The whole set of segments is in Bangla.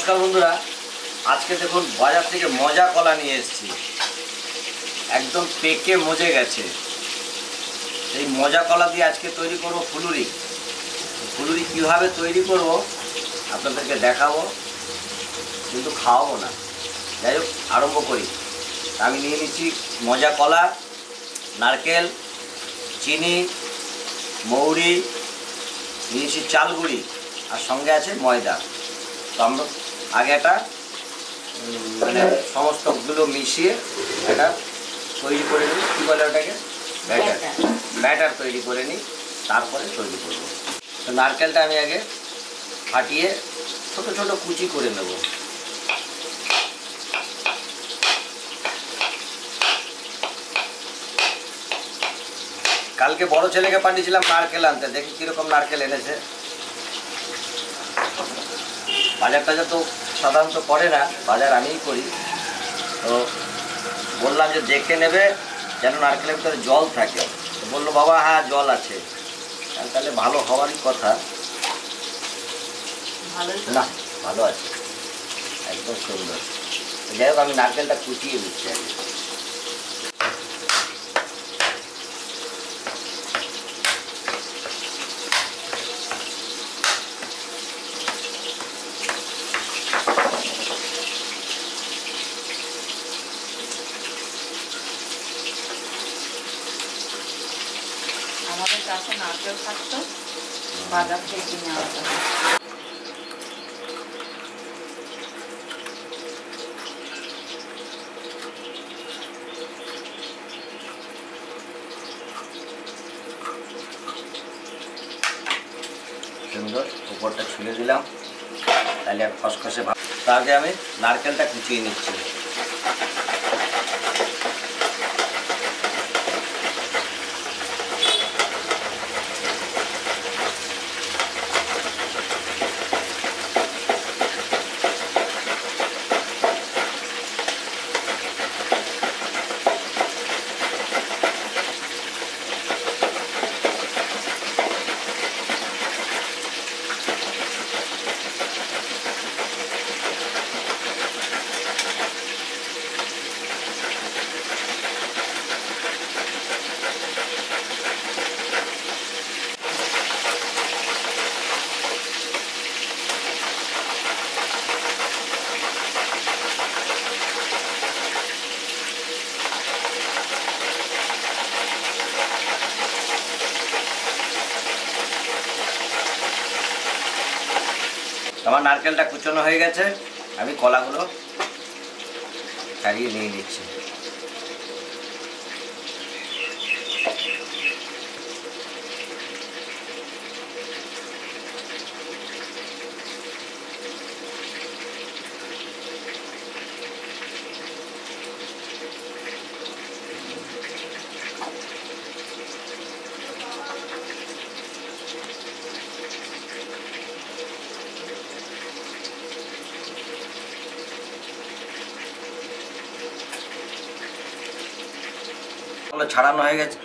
নমস্কার বন্ধুরা, আজকে দেখুন বাজার থেকে মজা কলা নিয়ে এসেছি। একদম পেকে মজে গেছে। এই মজা কলা দিয়ে আজকে তৈরি করব ফুলুরি। ফুলুরি কীভাবে তৈরি করব আপনাদেরকে দেখাবো, কিন্তু খাওয়াবো না। যাই হোক, আরম্ভ করি। আমি নিয়ে নিচ্ছি মজা কলা, নারকেল, চিনি, মৌরি, নিয়েছি চাল গুঁড়ি, আর সঙ্গে আছে ময়দা। তো আমরা আগে একটা সমস্তগুলো মিশিয়ে একটা তৈরি করে নিই। কী বলে ওটাকে? ব্যাটার তৈরি করে নিই, তারপরে তৈরি করব। তো নারকেলটা আমি আগে ফাটিয়ে ছোট ছোট কুচি করে নেব। কালকে বড় ছেলেকে পাঠিয়েছিলাম নারকেল আনতে, দেখি কীরকম নারকেল এনেছে। বাজার টাজার তো সাধারণত করে না, বাজার আমিই করি। তো বললাম যে দেখে নেবে যেন নারকেলের ভিতরে জল থাকে। তো বললো বাবা হ্যাঁ জল আছে। তাহলে ভালো হওয়ারই কথা। না, ভালো আছে, একদম সুন্দর। যাই হোক, আমি নারকেলটা কুচিয়ে দিচ্ছি আগে। আমাদের কাছে নারকেল থাকতো, বাজার থেকে কিনে আনতে হয়। সুন্দর উপরটা ছুলে দিলাম, তাহলে আর খসখসে ভাব। তার আগে আমি নারকেলটা কুচিয়ে নিচ্ছি। আমার নারকেলটা কুচনো হয়ে গেছে, আমি কলাগুলো ছাড়িয়ে নিয়ে নিচ্ছি। ছাড়ানো হয়ে গেছে।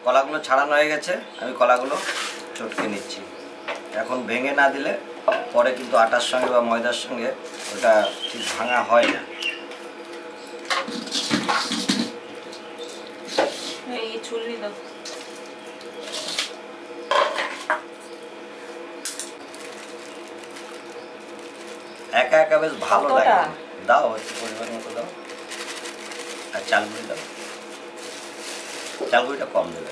কলাগুলো ছাড়ানো হয়ে গেছে, আমি কলাগুলো চটকে নিচ্ছি। এখন ভেঙে না দিলে পরে কিন্তু আটার সঙ্গে বা ময়দার সঙ্গে ওটা ঠিক ভাঙা হয় না। এই ছুরি দাও। একা একা বেশ ভালো লাগে। দাও একটু পরিমাণ মতো দাও, আর চালগুড়ি দাও। চালগুড়িটা কম দেবে।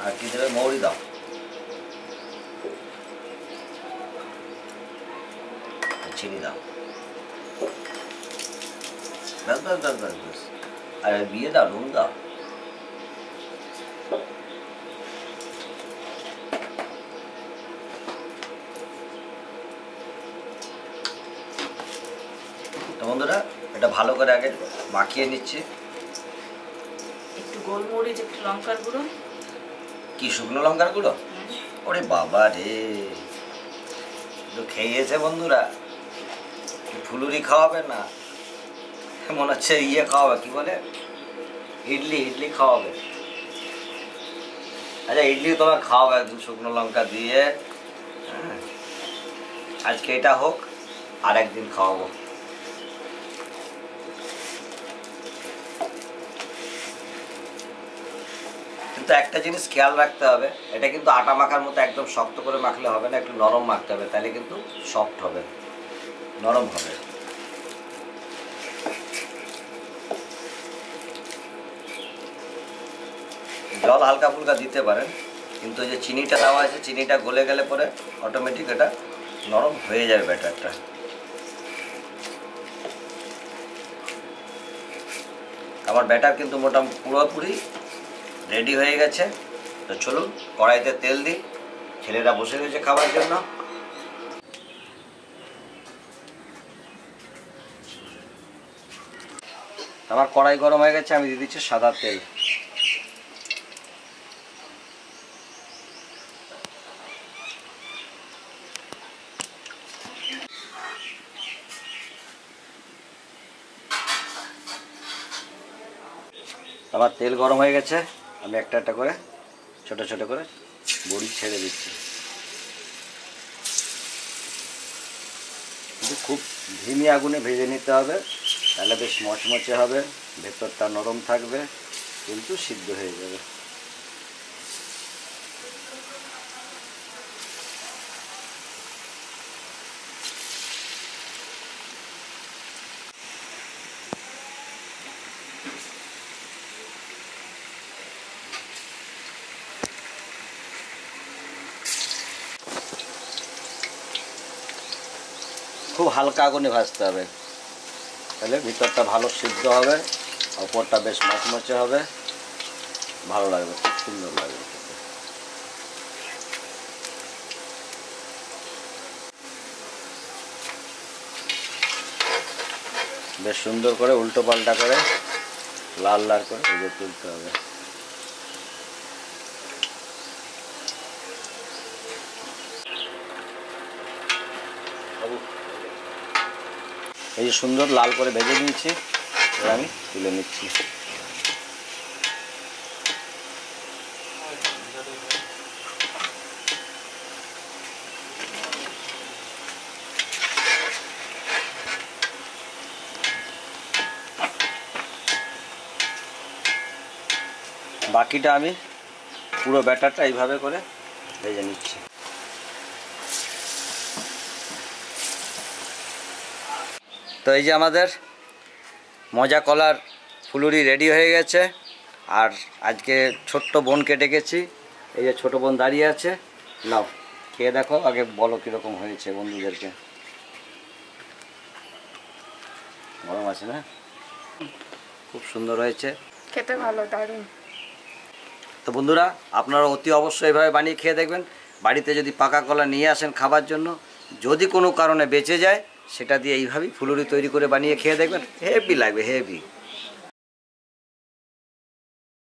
আর কি দেবে? মৌরি দাও। চিনি দাও। ব্যাস ব্যাস ব্যাস ব্যাস ব্যাস। আর বিয়ে দাও, নুন দাও। তো বন্ধুরা, এটা ভালো করে আগে মাখিয়ে নিচ্ছি। একটু গোলমরিচ, একটু লঙ্কার গুঁড়ো। কি শুকনো লঙ্কার গুঁড়ো? ওরে বাবা রে, তো খেয়েছে বন্ধুরা। ফুলুরি খাওয়াবে না, মনে হচ্ছে ইয়ে খাওয়াবে, কি বলে, ইডলি খাওয়াবে। আচ্ছা ইডলি তোমরা খাও একদিন শুকনো লঙ্কা দিয়ে, হ্যাঁ। আজকে এটা হোক, আর একদিন খাওয়াবো। কিন্তু একটা জিনিস খেয়াল রাখতে হবে, এটা কিন্তু আটা মাখার মতো একদম শক্ত করে মাখলে হবে না, একটু নরম মাখতে হবে, তাহলে কিন্তু সফট হবে, নরম হবে। জল হালকা ফুলকা দিতে পারেন, কিন্তু যে চিনিটা দেওয়া আছে চিনিটা গলে গেলে পরে অটোমেটিক এটা নরম হয়ে যাবে ব্যাটারটা। আমার ব্যাটার কিন্তু মোটামুটি পুরোপুরি রেডি হয়ে গেছে। তো চলুন কড়াইতে তেল দিই, ছেলেরা বসে রয়েছে খাবার জন্য। আমার কড়াই গরম হয়ে গেছে, আমি দিয়ে দিচ্ছি সাদা তেল। আমার তেল গরম হয়ে গেছে, আমি একটা একটা করে ছোট ছোট করে বড়ি ছেড়ে দিচ্ছি। কিন্তু খুব ধিমি আগুনে ভেজে নিতে হবে, তাহলে বেশ মচমচে হবে, ভেতরটা নরম থাকবে, কিন্তু সিদ্ধ হয়ে যাবে। খুব হালকা আগুনে ভাজতে হবে, তাহলে ভিতরটা ভালো সিদ্ধ হবে, উপরটা বেশ মচমচে হবে, ভালো লাগবে, খুব সুন্দর লাগবে। বেশ সুন্দর করে উল্টো পাল্টা করে লাল লাল করে ভেজে তুলতে হবে। এই যে সুন্দর লাল করে ভেজে নিয়েছি, এবার আমি তুলে নিচ্ছি। বাকিটা আমি পুরো ব্যাটারটা এইভাবে করে ভেজে নিচ্ছি। তো এই যে আমাদের মজা কলার ফুলুরি রেডি হয়ে গেছে। আর আজকে ছোট্ট বোনকে ডেকেছি, এই যে ছোট বোন দাঁড়িয়ে আছে, নাও খেয়ে দেখো, আগে বলো কীরকম হয়েছে বন্ধুদেরকে। গরম আছে না? খুব সুন্দর হয়েছে, খেতে ভালো, দারুণ। তো বন্ধুরা আপনারা অতি অবশ্যই এভাবে বানিয়ে খেয়ে দেখবেন। বাড়িতে যদি পাকা কলা নিয়ে আসেন খাবার জন্য, যদি কোনো কারণে বেঁচে যায়, সেটা দিয়ে এইভাবেই ফুলুরি তৈরি করে বানিয়ে খেয়ে দেখবেন, হেভি লাগবে, হেভি।